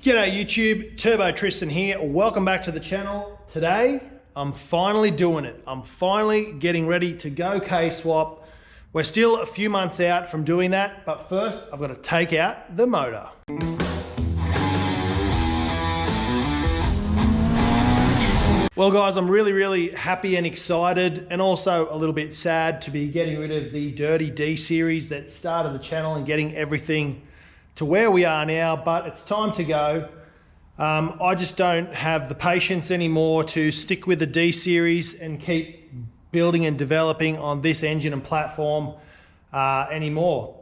G'day YouTube, Turbo Tristan here. Welcome back to the channel. Today, I'm finally doing it. I'm finally getting ready to go K-swap. We're still a few months out from doing that, but first I've got to take out the motor. Well guys, I'm really happy and excited and also a little bit sad to be getting rid of the dirty D series that started the channel and getting everything to where we are now, but it's time to go. I just don't have the patience anymore to stick with the D series and keep building and developing on this engine and platform anymore.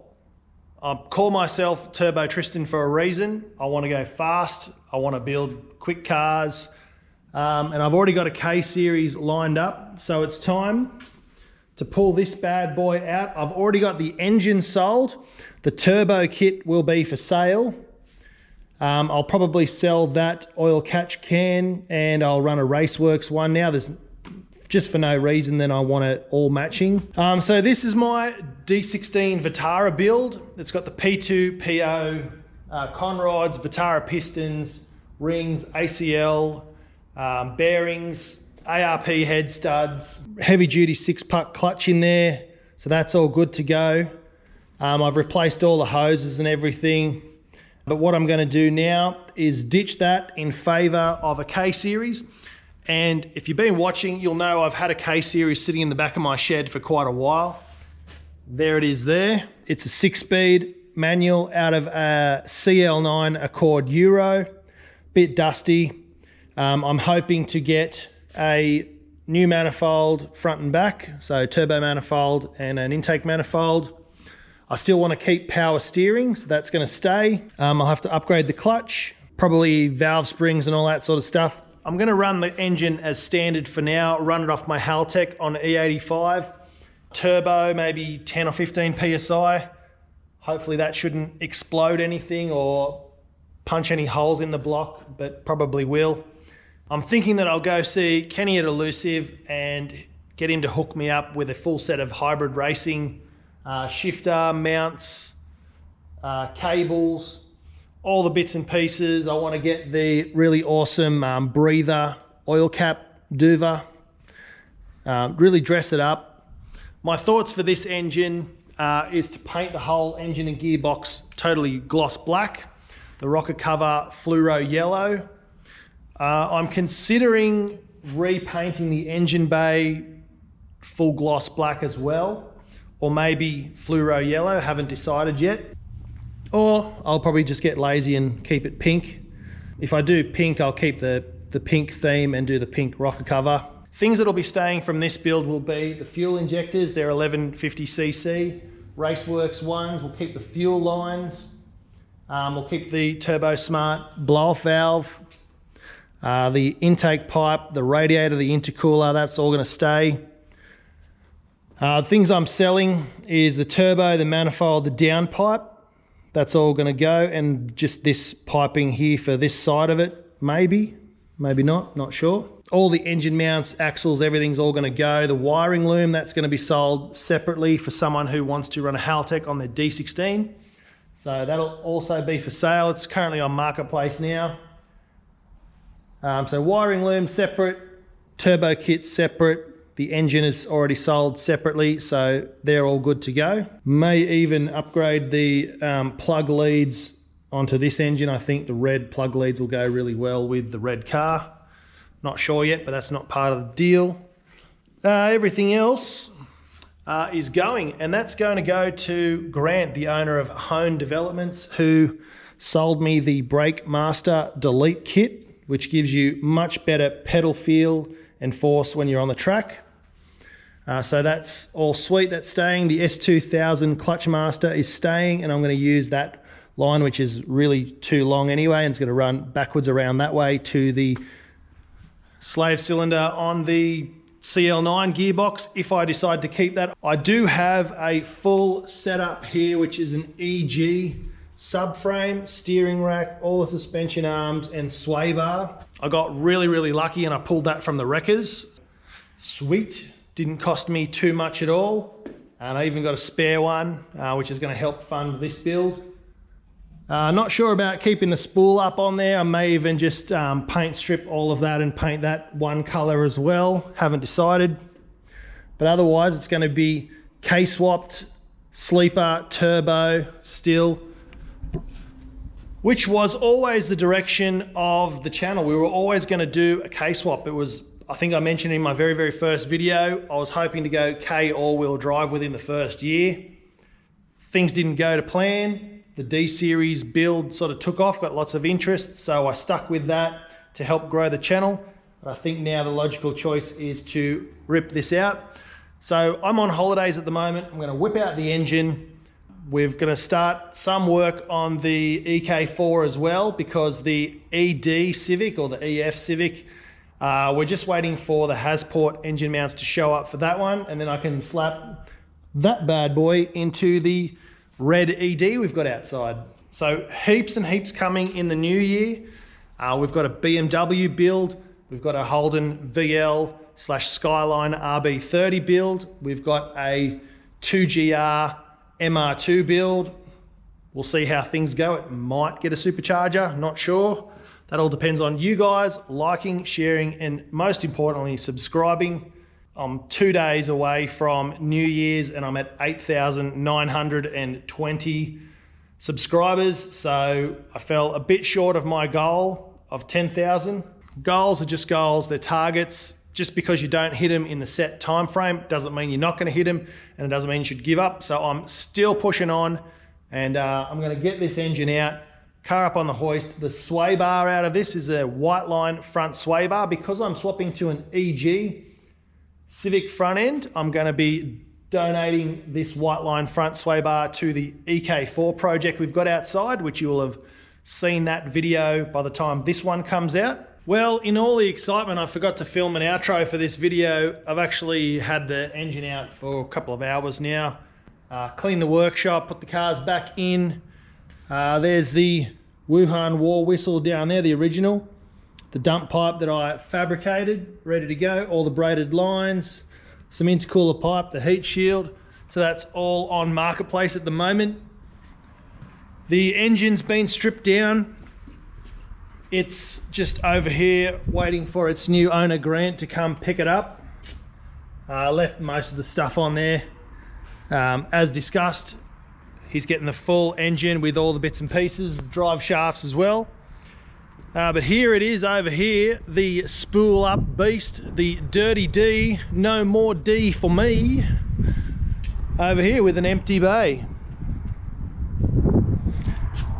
I call myself Turbo Tristan for a reason. I want to go fast. I want to build quick cars. And I've already got a K series lined up. So it's time to pull this bad boy out. I've already got the engine sold. The turbo kit will be for sale. I'll probably sell that oil catch can and I'll run a Raceworks one now. There's just for no reason, then I want it all matching. So this is my D16 Vitara build. It's got the P2, PO, conrods, Vitara pistons, rings, ACL, bearings, ARP head studs, heavy duty 6-puck clutch in there. So that's all good to go. I've replaced all the hoses and everything. But what I'm going to do now is ditch that in favor of a K series. And if you've been watching, you'll know I've had a K series sitting in the back of my shed for quite a while. There it is there. It's a 6-speed manual out of a CL9 Accord Euro. Bit dusty. I'm hoping to get a new manifold front and back. So turbo manifold and an intake manifold. I still want to keep power steering, so that's going to stay. I'll have to upgrade the clutch, probably valve springs and all that sort of stuff. I'm going to run the engine as standard for now, run it off my Haltech on E85. Turbo, maybe 10 or 15 PSI. Hopefully that shouldn't explode anything or punch any holes in the block, but probably will. I'm thinking that I'll go see Kenny at Elusive and get him to hook me up with a full set of hybrid racing shifter, mounts, cables, all the bits and pieces. I want to get the really awesome breather, oil cap, duva, really dress it up. My thoughts for this engine is to paint the whole engine and gearbox totally gloss black, the rocker cover fluoro yellow. I'm considering repainting the engine bay full gloss black as well, or maybe fluoro yellow, haven't decided yet. Or I'll probably just get lazy and keep it pink. If I do pink, I'll keep the pink theme and do the pink rocker cover. Things that'll be staying from this build will be the fuel injectors, they're 1150cc. Raceworks ones, we'll keep the fuel lines. We'll keep the Turbo Smart blow-off valve. The intake pipe, the radiator, the intercooler, that's all going to stay. Things I'm selling is the turbo, the manifold, the downpipe. That's all going to go, and just this piping here for this side of it, maybe not sure. All the engine mounts, axles, everything's all going to go. The wiring loom, that's going to be sold separately for someone who wants to run a Haltech on their D16. So that'll also be for sale. It's currently on Marketplace now. So wiring loom separate, turbo kit separate. The engine is already sold separately, so they're all good to go. May even upgrade the plug leads onto this engine. I think the red plug leads will go really well with the red car. Not sure yet, but that's not part of the deal. Everything else is going, and that's going to go to Grant, the owner of Hone Developments, who sold me the Brake Master Delete kit, which gives you much better pedal feel and force when you're on the track. So that's all sweet, that's staying. The S2000 Clutch Master is staying, and I'm going to use that line, which is really too long anyway, and it's going to run backwards around that way to the slave cylinder on the CL9 gearbox if I decide to keep that. I do have a full setup here, which is an EG subframe, steering rack, all the suspension arms and sway bar. I got really lucky and I pulled that from the wreckers. Sweet, didn't cost me too much at all. And I even got a spare one, which is going to help fund this build. Not sure about keeping the spool up on there. I may even just paint strip all of that and paint that one color as well. Haven't decided. But otherwise it's going to be K-swapped, sleeper, turbo still, which was always the direction of the channel. We were always going to do a K-swap. It was, I think I mentioned in my very first video, I was hoping to go K all-wheel drive within the first year. Things didn't go to plan. The D series build sort of took off, got lots of interest, so I stuck with that to help grow the channel. But I think now the logical choice is to rip this out. So I'm on holidays at the moment. I'm going to whip out the engine. We're going to start some work on the EK4 as well, because the ED Civic or the EF Civic, we're just waiting for the Hasport engine mounts to show up for that one, and then I can slap that bad boy into the red ED we've got outside. So heaps and heaps coming in the new year. We've got a BMW build. We've got a Holden VL/Skyline RB30 build. We've got a 2GR MR2 build. We'll see how things go. It might get a supercharger, not sure. That all depends on you guys liking, sharing, and most importantly, subscribing. I'm 2 days away from New Year's and I'm at 8,920 subscribers. So I fell a bit short of my goal of 10,000. Goals are just goals, they're targets. Just because you don't hit them in the set time frame doesn't mean you're not going to hit them, and it doesn't mean you should give up. So I'm still pushing on, and I'm going to get this engine out, car up on the hoist. The sway bar out of this is a white line front sway bar. Because I'm swapping to an EG Civic front end, I'm going to be donating this white line front sway bar to the EK4 project we've got outside, which you will have seen that video by the time this one comes out. Well, in all the excitement, I forgot to film an outro for this video. I've actually had the engine out for a couple of hours now. Cleaned the workshop, put the cars back in. There's the Wuhan war whistle down there, the original. The dump pipe that I fabricated, ready to go. All the braided lines, some intercooler pipe, the heat shield. So that's all on Marketplace at the moment. The engine's been stripped down. It's just over here waiting for its new owner Grant to come pick it up. Left most of the stuff on there. As discussed, he's getting the full engine with all the bits and pieces, drive shafts as well. But here it is over here, the spool up beast, the dirty D, no more D for me. Over here with an empty bay.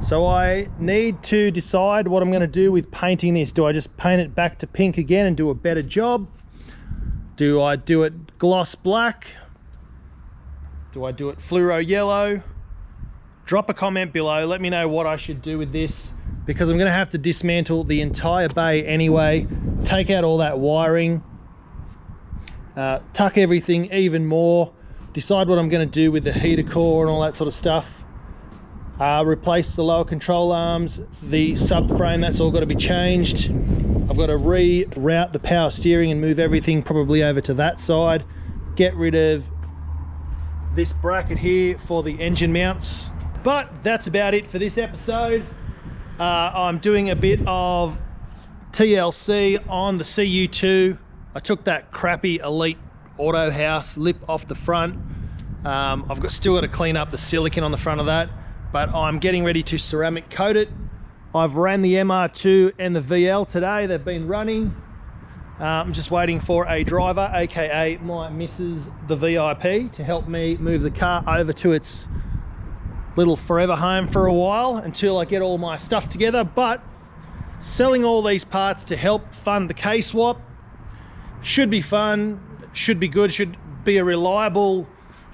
So I need to decide what I'm going to do with painting this. Do I just paint it back to pink again and do a better job? Do I do it gloss black? Do I do it fluoro yellow? Drop a comment below, let me know what I should do with this, because I'm going to have to dismantle the entire bay anyway, take out all that wiring, tuck everything even more, decide what I'm going to do with the heater core and all that sort of stuff. Replace the lower control arms, the subframe, that's all got to be changed. I've got to reroute the power steering and move everything probably over to that side. Get rid of this bracket here for the engine mounts. But that's about it for this episode. I'm doing a bit of TLC on the CU2. I took that crappy Elite Auto House lip off the front. I've still got to clean up the silicon on the front of that. But I'm getting ready to ceramic coat it. I've ran the MR2 and the VL today. They've been running. I'm just waiting for a driver, aka my missus, the VIP, to help me move the car over to its little forever home for a while until I get all my stuff together. But selling all these parts to help fund the K-swap should be fun, should be good, should be a reliable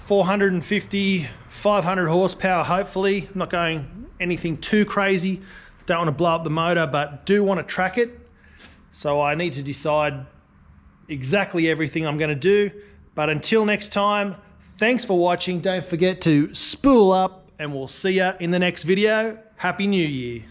450, 500 horsepower, hopefully. I'm not going anything too crazy. Don't want to blow up the motor, but do want to track it. So I need to decide exactly everything I'm going to do. But until next time, thanks for watching. Don't forget to spool up, and we'll see ya in the next video. Happy New Year.